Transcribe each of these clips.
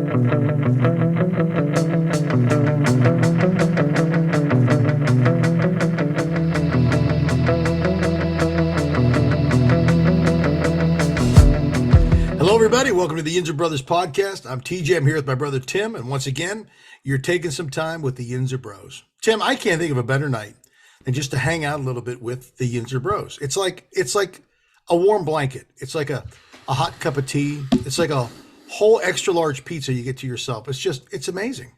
Hello, everybody. Welcome to the Yinzer Brothers podcast. I'm TJ. I'm here with my brother Tim, and once again, you're taking some time with the Yinzer Bros. Tim, I can't think of a better night than just to hang out a little bit with the Yinzer Bros. It's like a warm blanket. It's like a hot cup of tea. It's like a whole extra large pizza you get to yourself. It's amazing.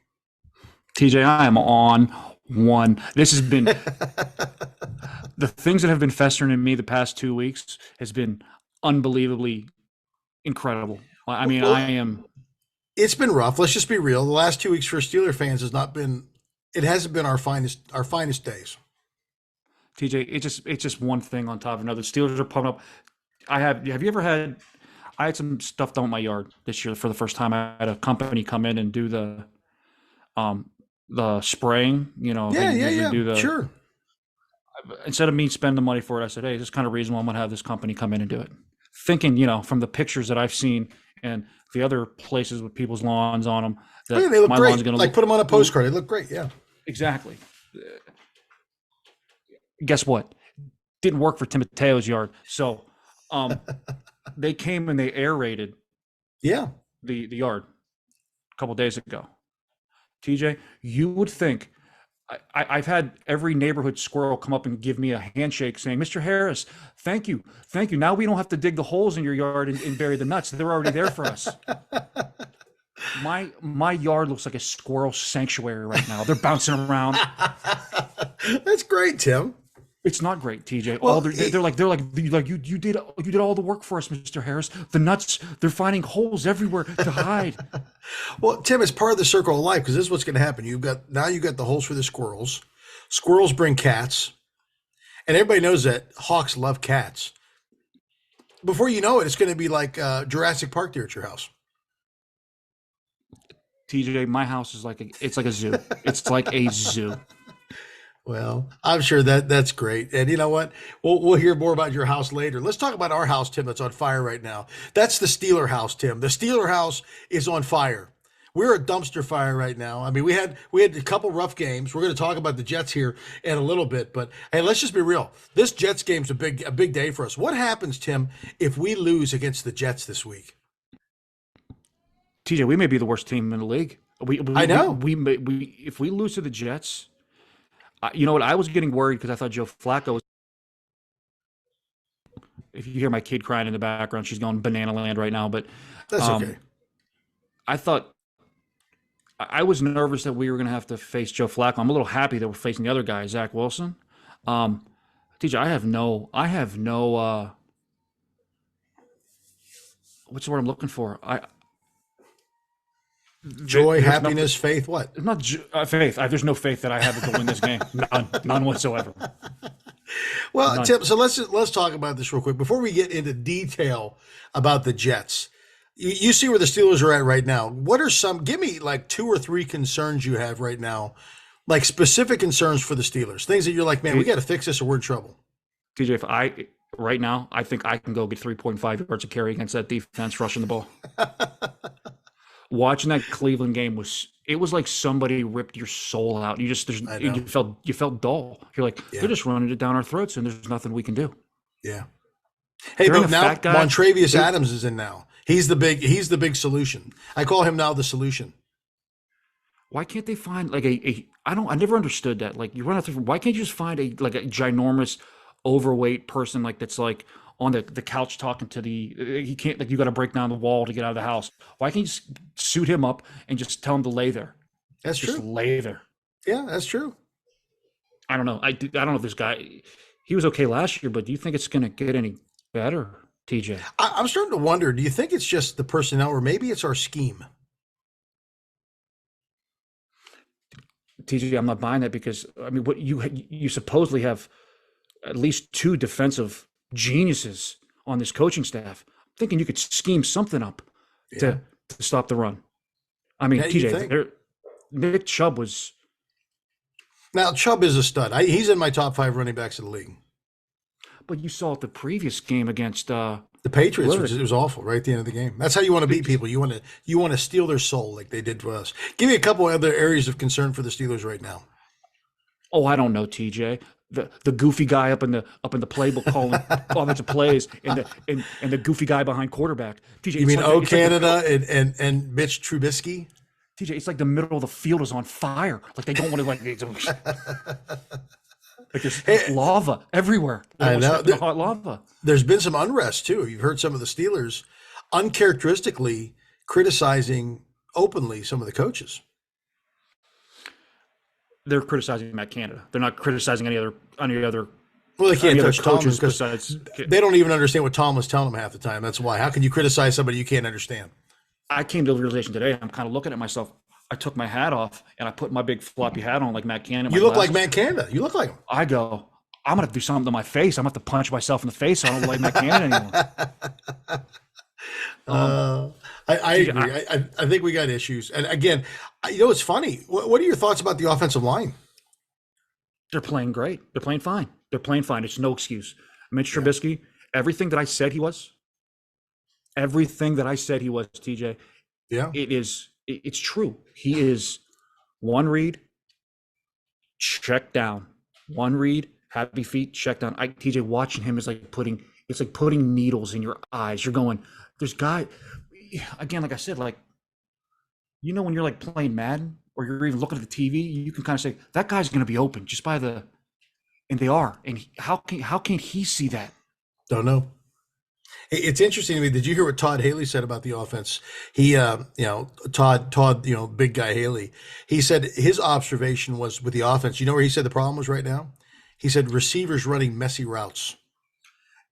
TJ, I am on one. This has been the things that have been festering in me the past 2 weeks has been unbelievably incredible. I mean, Well, I am. It's been rough. Let's just be real. The last 2 weeks for Steeler fans it hasn't been our finest days. TJ, it's just one thing on top of another. Steelers are pumping up. Have you ever had? I had some stuff done with my yard this year for the first time. I had a company come in and do the spraying. You know, they usually do Sure. Instead of me spending the money for it, I said, hey, this is kind of reasonable. I'm going to have this company come in and do it. Thinking, from the pictures that I've seen and the other places with people's lawns on them, that Yeah, they look my great. lawn's going to Like put them on a postcard. They look great. Yeah. Exactly. Guess what? Didn't work for Tim Mateo's yard. So they came and they aerated Yeah. the yard a couple days ago. TJ, you would think I've had every neighborhood squirrel come up and give me a handshake saying, Mr. Harris, thank you. Thank you. Now we don't have to dig the holes in your yard and bury the nuts. They're already there for us. My yard looks like a squirrel sanctuary right now. They're bouncing around. That's great, Tim. It's not great, TJ. Well, They're like you did all the work for us, Mr. Harris. The nuts, they're finding holes everywhere to hide. Well, Tim, it's part of the circle of life because this is what's going to happen. You've got the holes for the squirrels. Squirrels bring cats, and everybody knows that hawks love cats. Before you know it, it's going to be like Jurassic Park there at your house. TJ, my house is it's like a zoo. It's like a zoo. Well, I'm sure that's great. And you know what? We'll hear more about your house later. Let's talk about our house, Tim, that's on fire right now. That's the Steeler house, Tim. The Steeler house is on fire. We're a dumpster fire right now. I mean, we had a couple rough games. We're going to talk about the Jets here in a little bit, but hey, let's just be real. This Jets game's a big day for us. What happens, Tim, if we lose against the Jets this week? TJ, we may be the worst team in the league. I know. We if we lose to the Jets, you know what? I was getting worried because I thought Joe Flacco was. If you hear my kid crying in the background, she's going banana land right now. But That's okay. I was nervous that we were going to have to face Joe Flacco. I'm a little happy that we're facing the other guy, Zach Wilson. TJ, I have no. What's the word I'm looking for? Joy, happiness, faith, what? Not faith. There's no faith that I have to win this game. None whatsoever. Well, None. Tim, so let's talk about this real quick before we get into detail about the Jets. You see where the Steelers are at right now. What are give me like 2 or 3 concerns you have right now, like specific concerns for the Steelers, things that you're like, man, we got to fix this or we're in trouble. TJ, right now, I think I can go get 3.5 yards of carry against that defense rushing the ball. Watching that Cleveland game was like somebody ripped your soul out. You felt dull. You're like, they're just running it down our throats and there's nothing we can do. Yeah. Hey, but now Montrevious Adams is in now. He's the big solution. I call him now the solution. Why can't they find like I never understood that. Like you run out there, why can't you just find a ginormous overweight person that's like on the couch talking to he can't, like, you got to break down the wall to get out of the house. Why can't you just suit him up and just tell him to lay there? That's just true. Lay there. Yeah, that's true. I don't know. I don't know if this guy, he was okay last year, but do you think it's going to get any better, TJ? I'm starting to wonder, do you think it's just the personnel or maybe it's our scheme? TJ, I'm not buying that because, I mean, what you supposedly have at least 2 defensive geniuses on this coaching staff. I'm thinking you could scheme something up to stop the run. I mean, TJ, Nick Chubb was. Now, Chubb is a stud. He's in my top 5 running backs of the league. But you saw it the previous game against The Patriots, whoever which the was awful, right at the end of the game. That's how you want to beat people. You want to steal their soul like they did to us. Give me a couple other areas of concern for the Steelers right now. Oh, I don't know, TJ. The goofy guy up in the playbook calling offensive plays, and the goofy guy behind quarterback. TJ, You mean it's like Canada and Mitch Trubisky? TJ, it's like the middle of the field is on fire. Like they don't want to like there's Hey, lava everywhere. They're I almost know. stepping in hot lava. There's been some unrest too. You've heard some of the Steelers uncharacteristically criticizing openly some of the coaches. They're criticizing Matt Canada. They're not criticizing any other Well, they can't other touch Tomlin coaches because besides. they don't even understand what Tomlin's telling them half the time. That's why. How can you criticize somebody you can't understand? I came to the realization today. I'm kind of looking at myself. I took my hat off and I put my big floppy hat on like Matt Canada. You look like Matt Canada. You look like him. I go, I'm gonna have to do something to my face. I'm gonna have to punch myself in the face. So I don't look like Matt Canada anymore. I agree. I think we got issues. And again, it's funny. What are your thoughts about the offensive line? They're playing great. They're playing fine. They're playing fine. It's no excuse. Mitch Yeah. Trubisky, everything that I said he was, TJ, Yeah. it's true. He is one read, check down. One read, happy feet, check down. TJ, watching him is like putting needles in your eyes. You're going, there's guy again, like I said, like when you're like playing Madden or you're even looking at the TV, you can kind of say that guy's going to be open just by and they are. And how can he see that? Don't know. It's interesting to me. Did you hear what Todd Haley said about the offense? He, Todd, big guy Haley. He said his observation was with the offense. You know where he said the problem was right now? He said receivers running messy routes.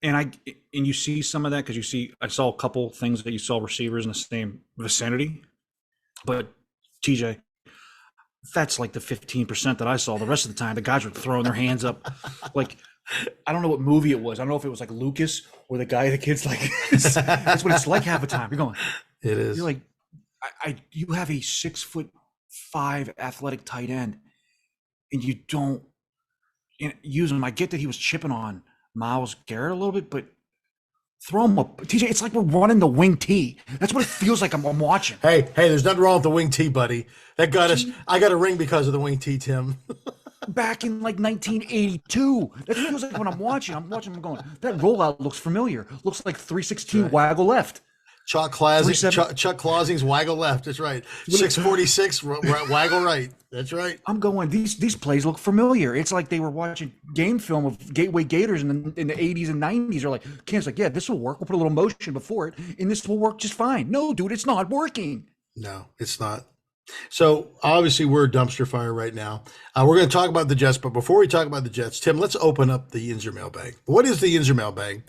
And you see some of that because I saw a couple things that you saw receivers in the same vicinity, but TJ, that's like the 15% that I saw. The rest of the time, the guys were throwing their hands up. Like, I don't know what movie it was. I don't know if it was like Lucas or the kid's like, that's what it's like half the time. You're going, It is. you're like, you have a 6'5" athletic tight end and you don't use him. I get that he was chipping on Myles Garrett a little bit, but throw him up. TJ, it's like we're running the wing T. That's what it feels like I'm watching. Hey, there's nothing wrong with the wing T, buddy. That got us. I got a ring because of the wing T, Tim. Back in like 1982. That feels like when I'm watching, I'm going, that rollout looks familiar. Looks like 316 Right. waggle left. Chuck Clausing's waggle left. That's right. 646 waggle right. That's right. I'm going, these plays look familiar. It's like they were watching game film of Gateway Gators in the 80s and 90s. They're like, Ken's like, yeah, this will work. We'll put a little motion before it, and this will work just fine. No, dude, it's not working. No, it's not. So obviously we're a dumpster fire right now. We're going to talk about the Jets, but before we talk about the Jets, Tim, let's open up the Yinzer mailbag. What is the Yinzer mailbag?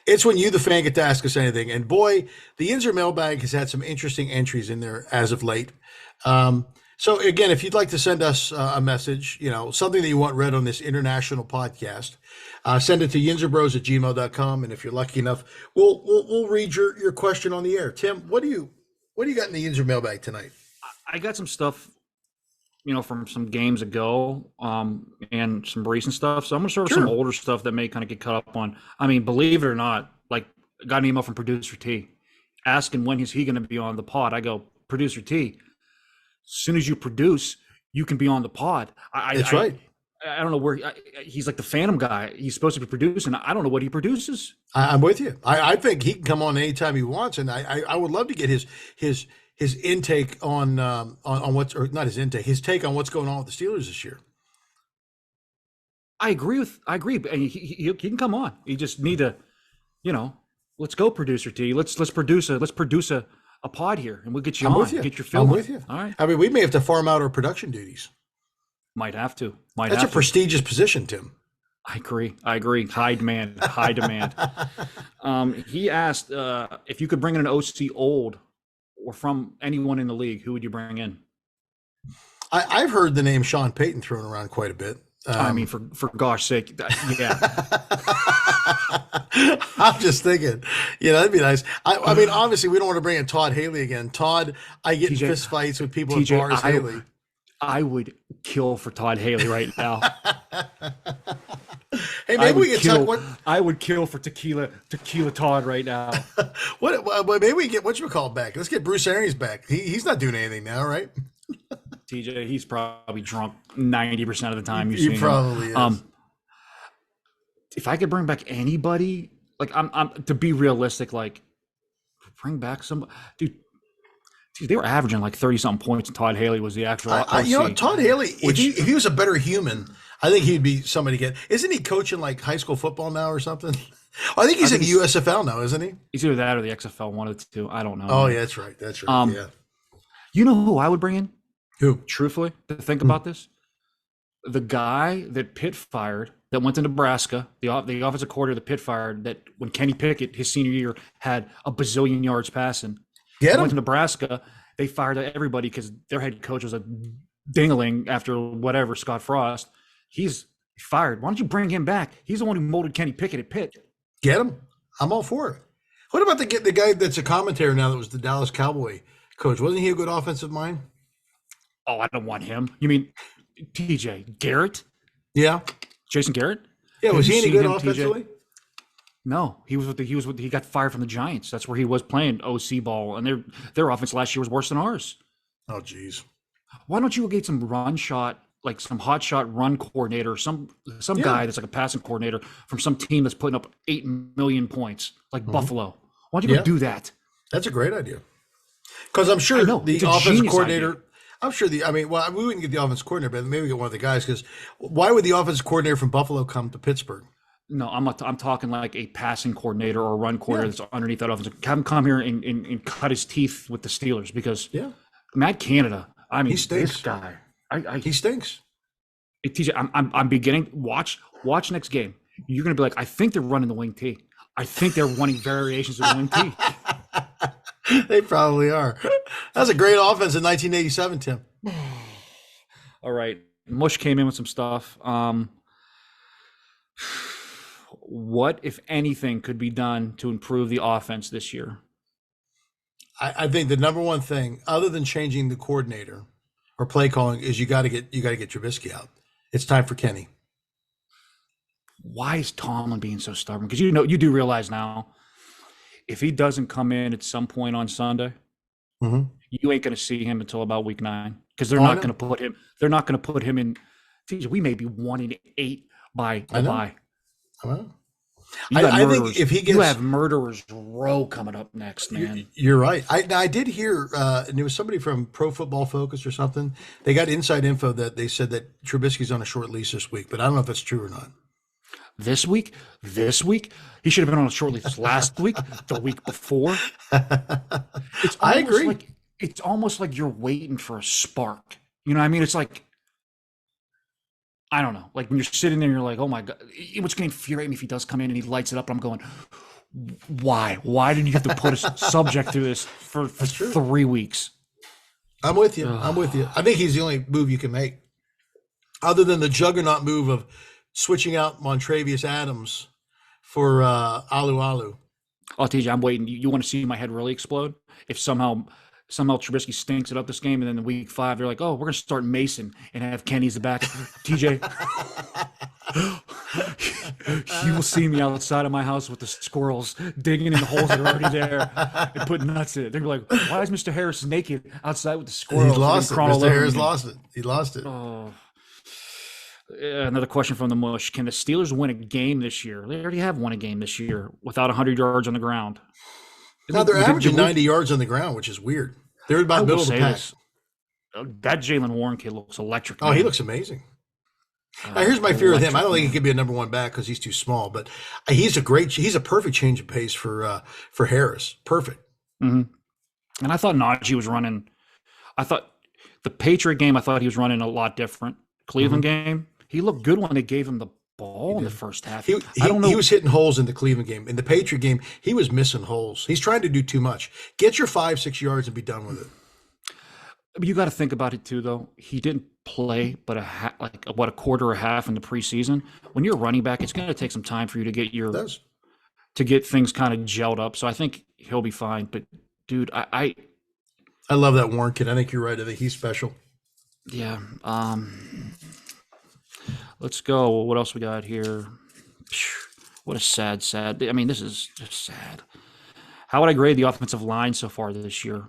It's when you, the fan, get to ask us anything. And boy, the Yinzer mailbag has had some interesting entries in there as of late. So again, if you'd like to send us a message, something that you want read on this international podcast, send it to yinzerbros@gmail.com. And if you're lucky enough, we'll read your question on the air. Tim, what do you got in the Yinzer mailbag tonight? I got some stuff, from some games ago, and some recent stuff. So I'm going to start with some older stuff that may kind of get caught up on. I mean, believe it or not, like I got an email from Producer T asking when is he going to be on the pod. I go, Producer T, as soon as you produce, you can be on the pod. That's right. I don't know where he's like the Phantom guy. He's supposed to be producing. I don't know what he produces. I'm with you. I think he can come on anytime he wants, and I would love to get his intake on what's, or not his intake, his take on what's going on with the Steelers this year. I agree. And he can come on. You just need to, let's go, Producer T. Let's produce a pod here, and we'll get you I'm on. with you. Get your film. I'm with you. All right. I mean, we may have to farm out our production duties. Might have to. That's a prestigious position, Tim. I agree. High demand. He asked if you could bring in an OC old or from anyone in the league, who would you bring in? I've heard the name Sean Payton thrown around quite a bit. I mean, for gosh sake, yeah. I'm just thinking, that'd be nice. I mean, obviously, we don't want to bring in Todd Haley again. Todd, I get in fist fights with people at bars. Haley, I would kill for Todd Haley right now. Hey, I maybe we would can talk. kill. I would kill for tequila Todd right now. Maybe we get whatchamacallit back. Let's get Bruce Arians back. He's not doing anything now, right? TJ, he's probably drunk 90% of the time you He see him. probably is. Um, if I could bring back anybody, like I'm to be realistic, like bring back some dude. They were averaging like 30 something points, and Todd Haley was the actual You know, OC. Todd Haley, Which if he was a better human, I think he'd be somebody to get. Isn't he coaching like high school football now or something? I think I he's in think the USFL now, isn't he? he's either that or the XFL, one of the two. I don't know, Oh man. yeah, that's right. That's right. Um, Yeah. you know who I would bring in? Who? Truthfully, to think Hmm. about this, the guy that Pitt fired, that went to Nebraska, the offensive coordinator that Pitt fired, that when Kenny Pickett his senior year had a bazillion yards passing, Get went to him. Nebraska. They fired everybody because their head coach was a dingling after whatever Scott Frost. He's fired. Why don't you bring him back? He's the one who molded Kenny Pickett at Pitt. Get him. I'm all for it. What about the guy that's a commentator now that was the Dallas Cowboy coach? Wasn't he a good offensive mind? Oh, I don't want him. You mean TJ Garrett? Yeah. Jason Garrett? Yeah. Have Was you he any seen good him, offensively? TJ? No, he got fired from the Giants. That's where he was playing OC ball, and their offense last year was worse than ours. Oh, geez. Why don't you go get some run shot, like some hot shot run coordinator, some Yeah. guy that's like a passing coordinator from some team that's putting up 8 million points, like Mhm. Buffalo? Why don't you Yeah. go do that? That's a great idea. Because I'm I sure know, the it's a offensive genius coordinator. idea. I'm sure the. I mean, well, we wouldn't get the offensive coordinator, but maybe we get one of the guys. Because why would the offensive coordinator from Buffalo come to Pittsburgh? No, I'm talking like a passing coordinator or a run Yeah. coordinator that's underneath that offense. Have him come here and cut his teeth with the Steelers because Yeah. Matt Canada. I He mean, this stinks. guy. He stinks. TJ, I'm beginning. Watch next game. You're gonna be like, I think they're running the wing T. I think they're running variations of the wing T. They probably are. That was a great offense in 1987, Tim. All right, Mush came in with some stuff. What, if anything, could be done to improve the offense this year? I think the number one thing, other than changing the coordinator or play calling, is you got to get Trubisky out. It's time for Kenny. Why is Tomlin being so stubborn? Because you do realize now, if he doesn't come in at some point on Sunday, Mm-hmm. you ain't going to see him until about week 9 because they're Oh, I not know. going to put him. They're not going to put him in. TJ, we may be 1-8 by I the know. bye. Well, You got I murderers. think if he you gets, have murderers row coming up next, man. you're right. I did hear, and it was somebody from Pro Football Focus or something. They got inside info that they said that Trubisky's on a short leash this week, but I don't know if that's true or not. This week, he should have been on a short lease last week, the week before. It's I almost agree. like it's almost like you're waiting for a spark. You know what I mean? It's like I don't know. Like when you're sitting there, you're like, oh my god, what's going to infuriate me if he does come in and he lights it up, and I'm going, why? Why did you have to put us subject to this for true. 3 weeks? I'm with you. I'm with you. I think he's the only move you can make, other than the juggernaut move of switching out Montravius Adams for Alu Alu. I'll tell you, I'm waiting. You want to see my head really explode? If somehow Trubisky stinks it up this game, and then in week 5 they're like, "Oh, we're gonna start Mason and have Kenny's the back." TJ, you will see me outside of my house with the squirrels digging in the holes that are already there and putting nuts in it. They're like, "Why is Mr. Harris naked outside with the squirrels?" He's lost it. Crawl all Mr. over Harris me. lost it. He lost it. Oh. Another question from the Mush: can the Steelers win a game this year? They already have won a game this year without 100 yards on the ground. Now they're Did- averaging did we- 90 yards on the ground, which is weird. They're I about will middle of the say pack. this: that Jalen Warren kid looks electric. Oh, he man. looks amazing. Now, here's my fear with him. I don't think he could be a number 1 back because he's too small, but he's a perfect change of pace for Harris. Perfect. hmm And I thought Najee was running. I thought the Patriot game. I thought he was running a lot different. Cleveland game. He looked good when they gave him the ball in the first half. I don't know. He was hitting holes in the Cleveland game. In the Patriot game, he was missing holes. He's trying to do too much. Get your 5-6 yards and be done with it. But you got to think about it too, though. He didn't play but a quarter or half in the preseason. When you're a running back, it's going to take some time for you to get It does. things kind of gelled up. So I think he'll be fine. But dude, I I love that Warren kid. I think you're right. I think he's special. yeah. Let's go. What else we got here? What a sad. I mean, this is just sad. How would I grade the offensive line so far this year?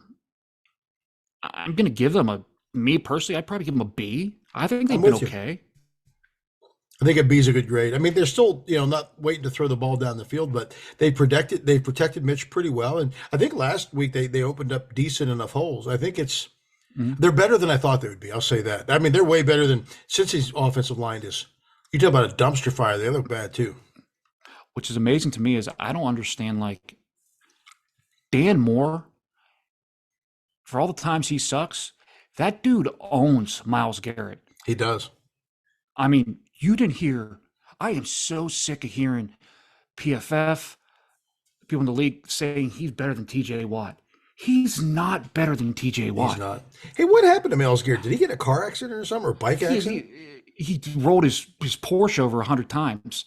I'm going to give them a, me personally, I'd probably give them a B. I think I'm they've been with you. okay. I think a B is a good grade. I mean, they're still, not waiting to throw the ball down the field, but they protected Mitch pretty well. And I think last week they opened up decent enough holes. I think Mhm. they're better than I thought they would be. I'll say that. I mean, they're way better than Cincy's offensive line is. You talk about a dumpster fire. They look bad too. Which is amazing to me is I don't understand like Dan Moore, for all the times he sucks, that dude owns Miles Garrett. He does. I mean, you didn't hear, I am so sick of hearing PFF, people in the league saying he's better than TJ Watt. He's not better than TJ He's Watt. not. Hey, what happened to Miles Garrett? Did he get a car accident or something, or a bike He, accident? he rolled his Porsche over 100 times.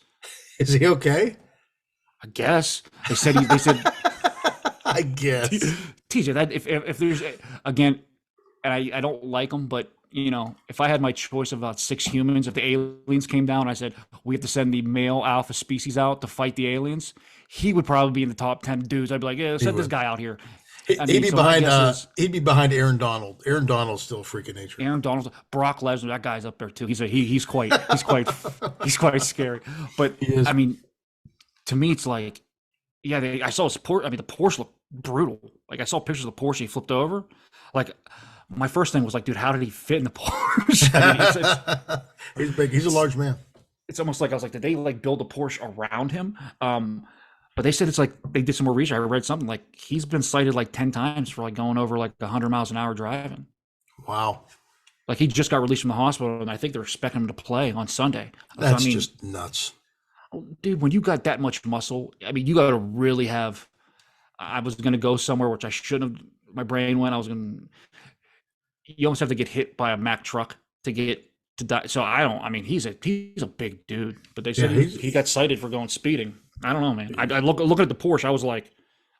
Is he okay? I guess they said I guess. TJ, that if there's again, and I don't like him, but if I had my choice of about 6 humans, if the aliens came down, and I said we have to send the male alpha species out to fight the aliens, he would probably be in the top 10 dudes. I'd be like, yeah, He send this would. guy out here. I He'd mean, be so my behind. guess is He'd be behind Aaron Donald. Aaron Donald's still a freak of nature. Aaron Donald, Brock Lesnar, that guy's up there too. He's quite scary. But He is. I mean, to me, it's like, yeah, I saw his Porsche. I mean, the Porsche looked brutal. Like I saw pictures of the Porsche he flipped over. Like my first thing was like, dude, how did he fit in the Porsche? I mean, He's big. He's a large man. it's almost like I was like, did they like build a Porsche around him? But they said it's like they did some more research. I read something like he's been cited like 10 times for like going over like 100 miles an hour driving. Wow, Like he just got released from the hospital, and I think they're expecting him to play on Sunday. So I that's mean, just nuts. dude, when you got that much muscle, I mean, you got to really have. I was going to go somewhere which I shouldn't have. My brain went. I was going. to You almost have to get hit by a Mack truck to get to die. So I don't. I mean, he's a big dude, but they Yeah, said he got cited for going speeding. I don't know, man. I looking at the Porsche. I was like,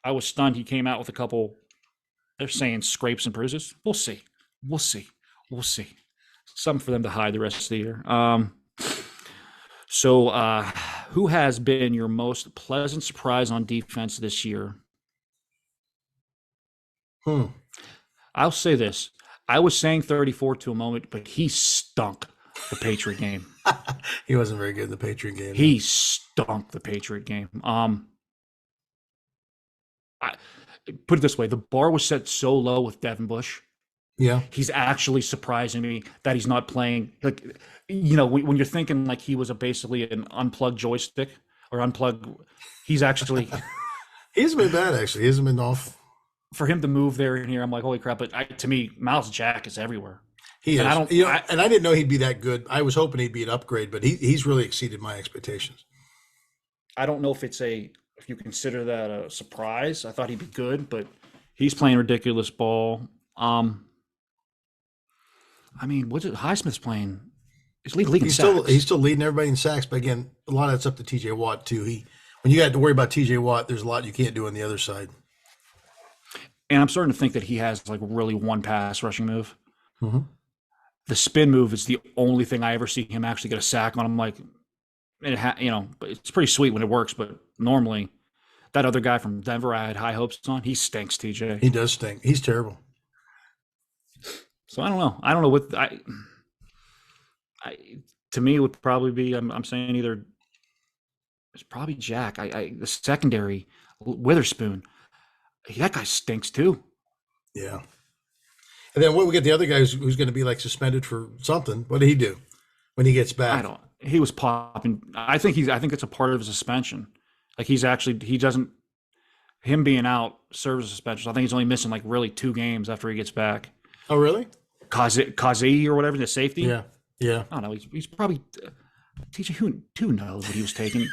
I was stunned. He came out with a couple. They're saying scrapes and bruises. We'll see. We'll see. We'll see. Something for them to hide the rest of the year. So, who has been your most pleasant surprise on defense this year? Hmm. I'll say this. I was saying 34 to a moment, but he stunk the Patriot game. He wasn't very good in the Patriot game. He stunk the Patriot game. I put it this way: the bar was set so low with Devin Bush. Yeah. He's actually surprising me that he's not playing. Like, when you're thinking like he was basically an unplugged joystick or unplugged, he's actually He hasn't been bad actually. He hasn't been off. for him to move there and here. I'm like, holy crap! But to me, Miles Jack is everywhere. He And is. I don't. And I didn't know he'd be that good. I was hoping he'd be an upgrade, but he's really exceeded my expectations. I don't know if you consider that a surprise. I thought he'd be good, but he's playing ridiculous ball. I mean, what's it? Highsmith's playing. He's leading He's sacks. still leading everybody in sacks, but again, a lot of that's up to TJ Watt too. When you got to worry about TJ Watt, there's a lot you can't do on the other side. And I'm starting to think that he has like really one pass rushing move. Mm-hmm. The spin move is the only thing I ever see him actually get a sack on. I'm like, but it's pretty sweet when it works. But normally, that other guy from Denver, I had high hopes on. He stinks, TJ. He does stink. He's terrible. So I don't know. I don't know what I to me it would probably be. I'm saying either it's probably Jack. The secondary Witherspoon. That guy stinks too. Yeah. And then we get the other guy who's going to be like suspended for something. What did he do when he gets back? I don't. He was popping. I think it's a part of his suspension. Like he doesn't. Him being out serves a suspension. I think he's only missing like really 2 games after he gets back. Oh, really? Kazi or whatever, the safety. Yeah. Yeah. I don't know. He's probably TJ. Who knows what he was taking?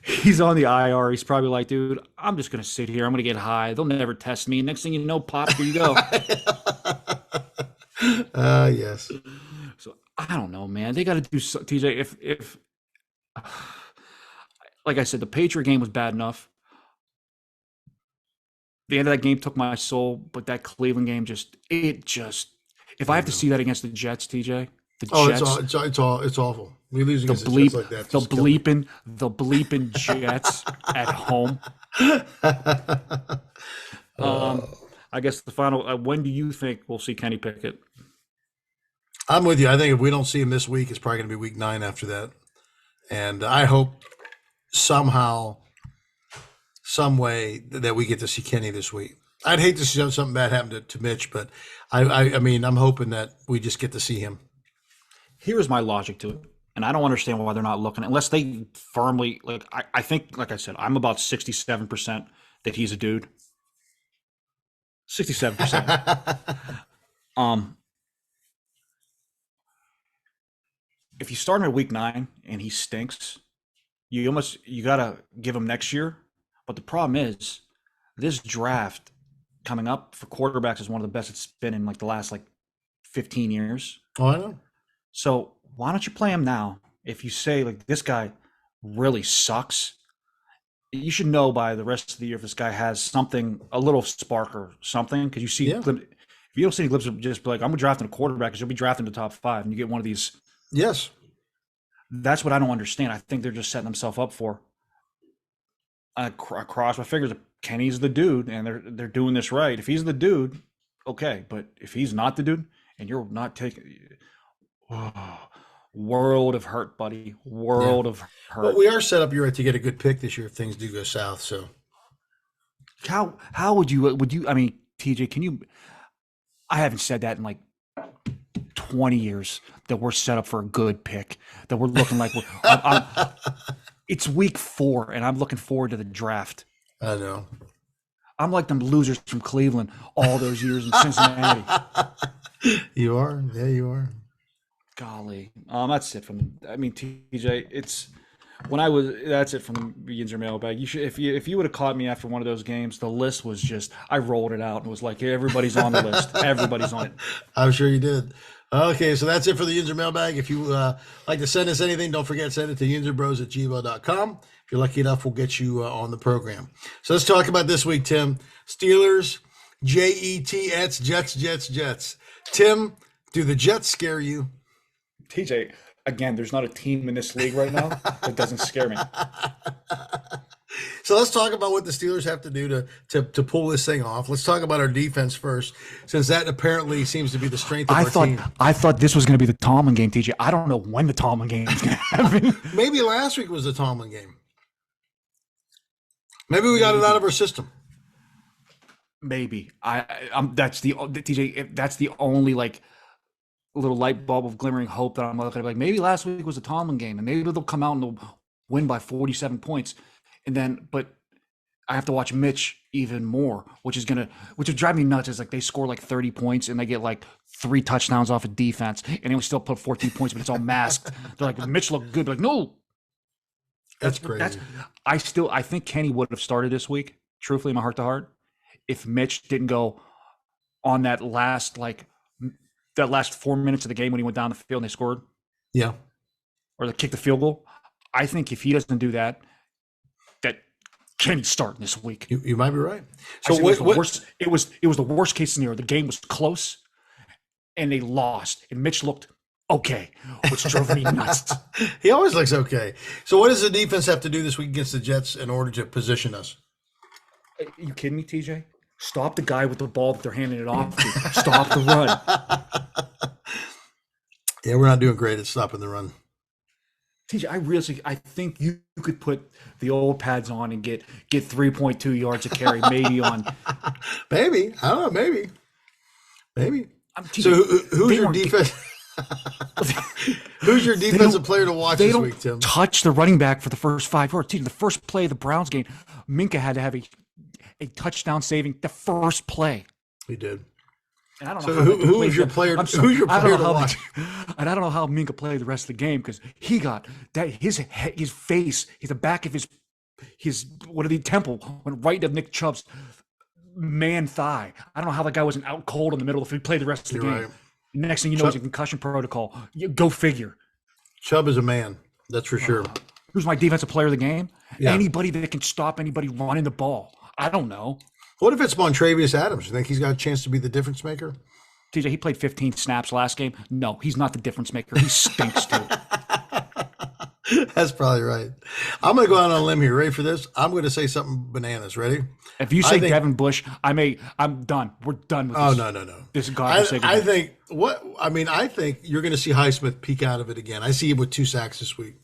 He's on the IR. He's probably like, dude, I'm just gonna sit here. I'm gonna get high. They'll never test me. Next thing you know, pop, here you go. Yes. So I don't know, man. They got to do TJ. If like I said, the Patriot game was bad enough. The end of that game took my soul, but that Cleveland game if I have to see that against the Jets, TJ, The Oh, Jets, it's awful. We lose the against the Jets bleep, like that just kills me. the bleeping Jets at home. Um, I guess the final. When do you think we'll see Kenny Pickett? I'm with you. I think if we don't see him this week, it's probably going to be week 9 after that. And I hope somehow, some way that we get to see Kenny this week. I'd hate to see something bad happen to Mitch, but I mean, I'm hoping that we just get to see him. Here's my logic to it, and I don't understand why they're not looking unless they firmly like. I think, like I said, I'm about 67% that he's a dude. 67%. Um, if you start him at week 9 and he stinks, you gotta give him next year. But the problem is this draft coming up for quarterbacks is one of the best it's been in like the last like 15 years. Oh, I know. So why don't you play him now? If you say like this guy really sucks, you should know by the rest of the year if this guy has something, a little spark or something. Because you see, Yeah. if you don't see any glimpses of just be like, I'm drafting a quarterback because you'll be drafting the top 5 and you get one of these. Yes. That's what I don't understand. I think they're just setting themselves up for. I cross my fingers. Kenny's the dude, and they're doing this right. If he's the dude, okay. But if he's not the dude, and you're not taking, world of hurt, buddy. World of hurt. Well, we are set up, you're right, to get a good pick this year if things do go south. So How would you? I mean, TJ, can you? I haven't said that in like 20 years that we're set up for a good pick. That we're looking like it's week 4, and I'm looking forward to the draft. I know. I'm like them losers from Cleveland all those years in Cincinnati. You are. Yeah, you are. Golly, that's it from. I mean, TJ, it's that's it from the Yinzer mailbag. You should, if you would have caught me after one of those games, the list was just. I rolled it out and was like, everybody's on the list. Everybody's on it. I'm sure you did. Okay, so that's it for the Yinzer mailbag. If you like to send us anything, don't forget to send it to yinzerbros@gmail.com. If you're lucky enough, we'll get you on the program. So let's talk about this week, Tim. Steelers, Jets, Jets. Tim, do the Jets scare you? TJ, again, there's not a team in this league right now that doesn't scare me. So let's talk about what the Steelers have to do to pull this thing off. Let's talk about our defense first, since that apparently seems to be the strength of our team. I thought this was going to be the Tomlin game, TJ. I don't know when the Tomlin game is going to happen. Maybe last week was the Tomlin game. Maybe we got it out of our system. Maybe that's the TJ. That's the only like little light bulb of glimmering hope that I'm looking at. Like maybe last week was a Tomlin game, and maybe they'll come out and they'll win by 47 points. And then, but I have to watch Mitch even more, which would drive me nuts. Is like they score like 30 points and they get like 3 touchdowns off of defense, and they will still put 14 points, but it's all masked. They're like, Mitch looked good. Like, no, That's crazy. I think Kenny would have started this week, truthfully, my heart to heart, if Mitch didn't go on that last 4 minutes of the game when he went down the field and they scored. Yeah. Or they kicked the field goal. I think if he doesn't do that, that Kenny's starting this week. You might be right. So it was the worst case scenario. The game was close and they lost. And Mitch looked okay, which drove me nuts. He always looks okay. So what does the defense have to do this week against the Jets in order to position us? Are you kidding me, TJ? Stop the guy with the ball that they're handing it off to. Stop the run. Yeah, we're not doing great at stopping the run. TJ, I think you could put the old pads on and get 3.2 yards a carry, maybe on. Maybe. I don't know. Maybe. TJ, So who's your defense? Who's your defensive player to watch this week, Tim? Touch the running back for the first 5 yards. TJ, the first play of the Browns game, Minka had to have a touchdown saving the first play. He did. And I don't So know who's your player? Who's your player to watch? And I don't know how Minka played the rest of the game because he got that his face, the back of his temple went right to Nick Chubb's man thigh. I don't know how that guy wasn't out cold in the middle if he played the rest of the game. Right. Next thing you know, it's a concussion protocol. Go figure. Chubb is a man, that's for sure. Who's my defensive player of the game? Yeah. Anybody that can stop anybody running the ball. I don't know. What if it's Montrevious Adams? You think he's got a chance to be the difference maker? TJ, he played 15 snaps last game. No, he's not the difference maker. He stinks too. That's probably right. I'm going to go out on a limb here. Ready for this? I'm going to say something bananas. Ready? If you I say think. Devin Bush, I'm done. We're done with Oh this. no, no, no. This I, godforsaken I game. think what I mean. I think you're going to see Highsmith peek out of it again. I see him with 2 sacks this week.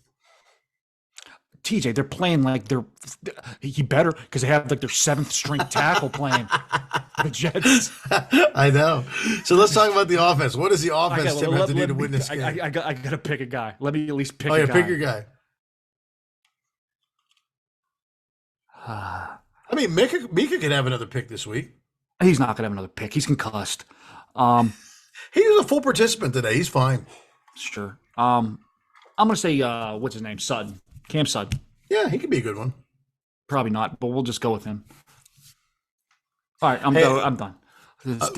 TJ, they're playing like he better because they have like their seventh string tackle playing the Jets. I know. So let's talk about the offense. What does the offense Okay, Tim have to do to win this game? I got to pick a guy. Let me at least pick Oh a yeah, guy. pick your guy. I mean, Mika could have another pick this week. He's not going to have another pick. He's concussed. He was a full participant today. He's fine. Sure. I'm going to say, what's his name? Sutton. Cam Sutton. Yeah, he could be a good one. Probably not, but we'll just go with him. All right, I'm done.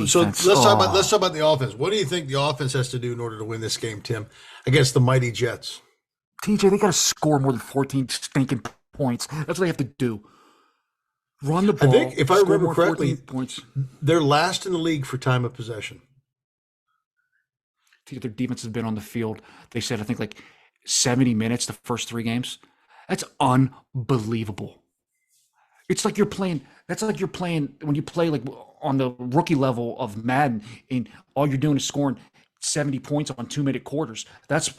So let's talk about the offense. What do you think the offense has to do in order to win this game, Tim, against the mighty Jets? TJ, they got to score more than 14 stinking points. That's what they have to do. Run the ball. I think, if I score remember more correctly, 14 points. they're last in the league for time of possession. Their defense has been on the field. They said, I think, like 70 minutes the first 3 games. That's unbelievable. It's like you're playing. That's like you're playing when you play like on the rookie level of Madden, and all you're doing is scoring 70 points on 2-minute quarters. That's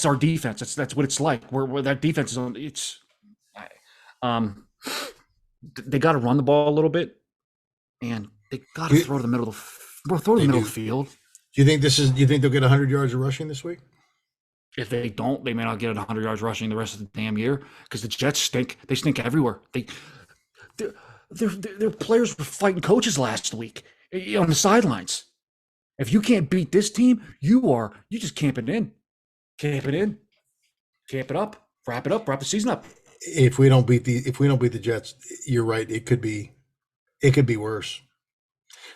our defense. That's what it's like. Where that defense is on. It's they got to run the ball a little bit, and they got to throw to the middle of the field. Do you think they'll get 100 yards of rushing this week? If they don't, they may not get 100 yards rushing the rest of the damn year because the Jets stink. They stink everywhere. Their players were fighting coaches last week on the sidelines. If you can't beat this team, you just camp it in. Camp it up, wrap the season up. If we don't beat the Jets, you're right. It could be worse.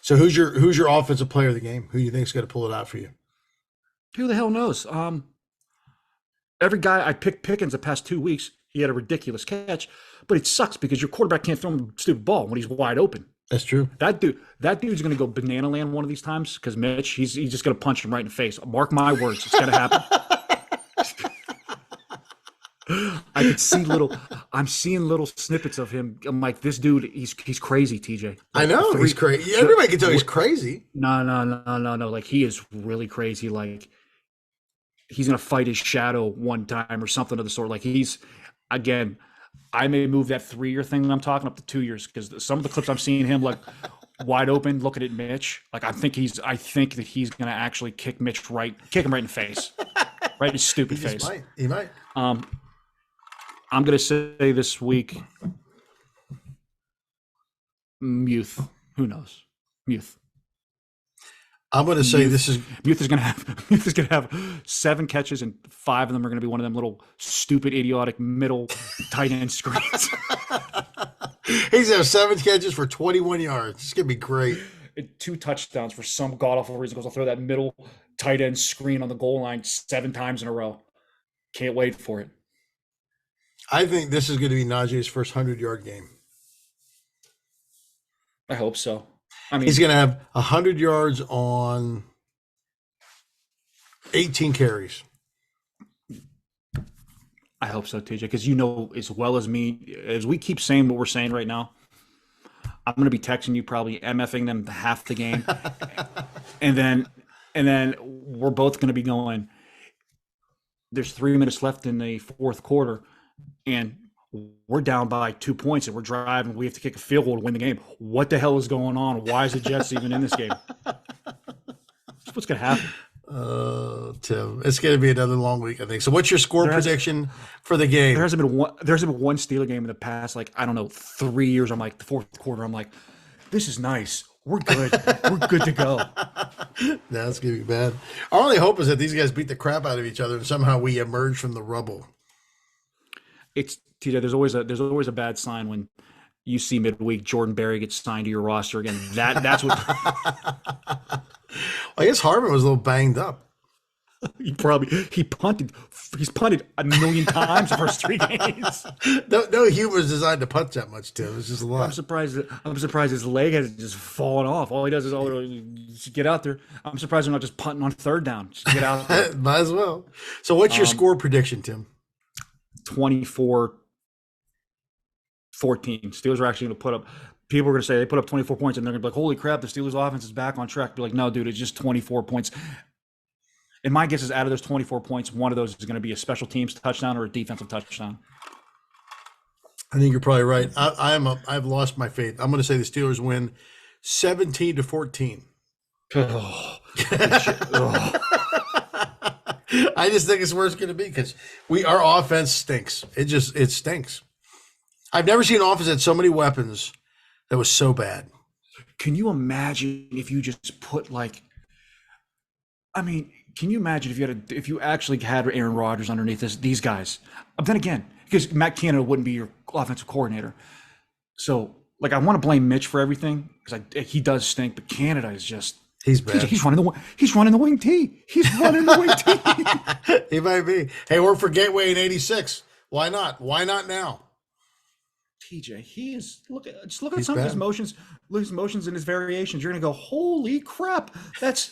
So who's your offensive player of the game? Who do you think is going to pull it out for you? Who the hell knows? Every guy I picked Pickens the past 2 weeks, he had a ridiculous catch, but it sucks because your quarterback can't throw him the stupid ball when he's wide open. That's true. That dude's going to go banana land one of these times because Mitch, he's just going to punch him right in the face. Mark my words, it's going to happen. I'm seeing little snippets of him. I'm like, this dude, he's crazy, TJ. Like, I know he's crazy. Everybody can tell he's crazy. No. Like, he is really crazy. Like, he's gonna fight his shadow one time or something of the sort. Like, again, I may move that 3-year thing I'm talking up to 2 years because some of the clips I'm seeing him like wide open, looking at Mitch. Like, I think that he's gonna actually kick him right in the face, right in his stupid face. He might. I'm going to say this week, Muth. Who knows? Muth. I'm going to say Muth is going to have 7 catches, and 5 of them are going to be one of them little stupid, idiotic middle tight end screens. He's going to have 7 catches for 21 yards. It's going to be great. 2 touchdowns for some god awful reason because I'll throw that middle tight end screen on the goal line 7 times in a row. Can't wait for it. I think this is going to be Najee's first 100-yard game. I hope so. I mean, he's going to have 100 yards on 18 carries. I hope so, TJ, because you know as well as me, as we keep saying what we're saying right now, I'm going to be texting you, probably MFing them half the game, and then we're both going to be going. There's 3 minutes left in the fourth quarter, and we're down by 2 points, and we're driving. We have to kick a field goal to win the game. What the hell is going on? Why is the Jets even in this game? That's what's going to happen. Tim, it's going to be another long week, I think. So, what's your score prediction for the game? There hasn't been one Steeler game in the past, 3 years. I'm like, the fourth quarter, I'm like, this is nice. We're good. We're good to go. That's going to be bad. Our only hope is that these guys beat the crap out of each other and somehow we emerge from the rubble. It's TJ. There's always a bad sign when you see midweek Jordan Berry gets signed to your roster again. That's what. I guess Harvin was a little banged up. He's punted a million times the first 3 games. No humor's designed to punch that much, Tim. It's just a I'm lot. surprised. I'm surprised his leg hasn't just fallen off. All he does is just get out there. I'm surprised they're not just punting on third down. Just get out there. Might as well. So, what's your Um, score prediction, Tim? 24-14. Steelers are actually going to put up. People are going to say they put up 24 points, and they're going to be like, "Holy crap! The Steelers' offense is back on track." Be like, "No, dude, it's just 24 points." And my guess is, out of those 24 points, one of those is going to be a special teams touchdown or a defensive touchdown. I think you're probably right. I've lost my faith. I'm going to say the Steelers win 17-14. Oh, I just think it's where it's going to be because our offense stinks. It stinks. I've never seen an offense that had so many weapons that was so bad. can you imagine if you just put like? I mean, can you imagine if you actually had Aaron Rodgers underneath these guys? But then again, because Matt Canada wouldn't be your offensive coordinator, so like I want to blame Mitch for everything because he does stink, but Canada is just He's bad. he's running the wing T. He's running the wing T. He might be. Hey, we're for Gateway in '86. Why not? Why not now? TJ, he is look at He's some of bad. his motions, and his variations. You're gonna go, holy crap! That's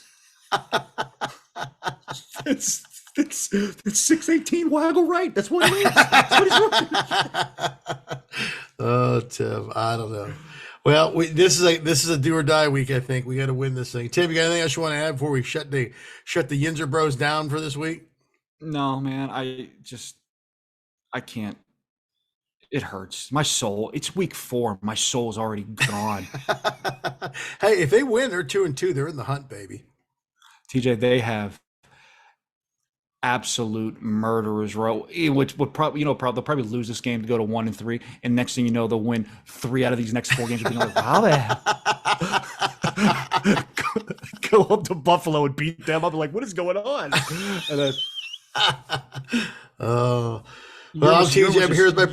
618 waggle right. That's what it is. That's what he's doing. Oh, Tim, I don't know. Well, this is a do or die week. I think we got to win this thing. Tim, you got anything else you want to add before we shut the Yinzer Bros down for this week? No, man, I can't. It hurts my soul. It's week 4. My soul's already gone. Hey, if they win, they're 2-2. They're in the hunt, baby. TJ, they have absolute murderers row, which would probably they'll probably lose this game to go to 1-3, and next thing you know, they'll win 3 out of these next 4 games. You'll be like, wow, go up to Buffalo and beat them. I'll be like, what is going on? And then, Oh, well, I'm TJ. Here's my.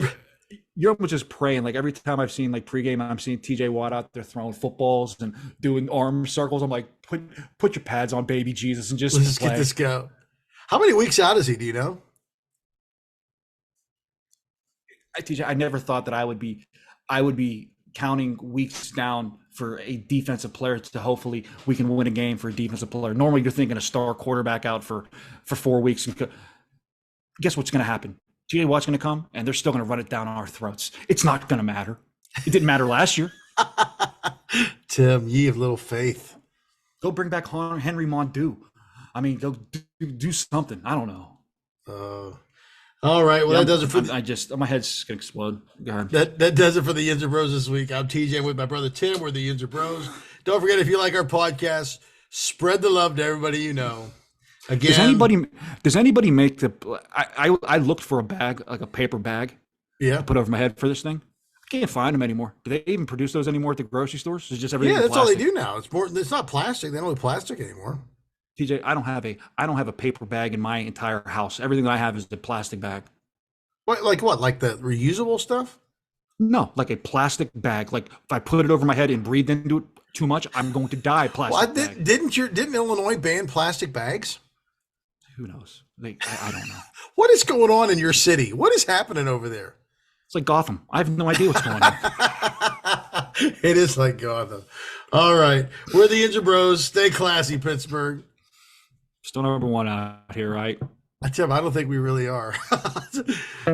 You're almost just praying. Like every time I've seen like pregame, I'm seeing TJ Watt out there throwing footballs and doing arm circles. I'm like, put your pads on, baby Jesus, and just Let's play. get this go. How many weeks out is he? Do you know? TJ, I never thought that I would be counting weeks down for a defensive player to hopefully we can win a game for a defensive player. Normally, you're thinking a star quarterback out for 4 weeks. And guess what's going to happen? TJ Watt's going to come, and they're still going to run it down our throats. It's not going to matter. It didn't matter last year. Tim, ye of little faith. Go bring back Henry Mondew. I mean, go do something. I don't know. All right. Well, that does it for my head's gonna explode. Go ahead. that does it for the Yinzer Bros this week. I'm TJ with my brother Tim. We're the Yinzer Bros. Don't forget, if you like our podcast, spread the love to everybody you know. Again, Does anybody make the? I looked for a bag, like a paper bag, yeah, put over my head for this thing. I can't find them anymore. Do they even produce those anymore at the grocery stores? It's just everything. Yeah, that's all plastic. they do now. It's not plastic. They don't do plastic anymore. TJ, I don't have a paper bag in my entire house. Everything that I have is the plastic bag. What? Like the reusable stuff? No, like a plastic bag. Like if I put it over my head and breathe into it too much, I'm going to die. Plastic bag. Didn't Illinois ban plastic bags? Who knows? I don't know. What is going on in your city? What is happening over there? It's like Gotham. I have no idea what's going on. It is like Gotham. All right. We're the Yinzer Bros. Stay classy, Pittsburgh. Still number 1 out here, right? Tim, I don't think we really are.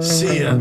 See ya.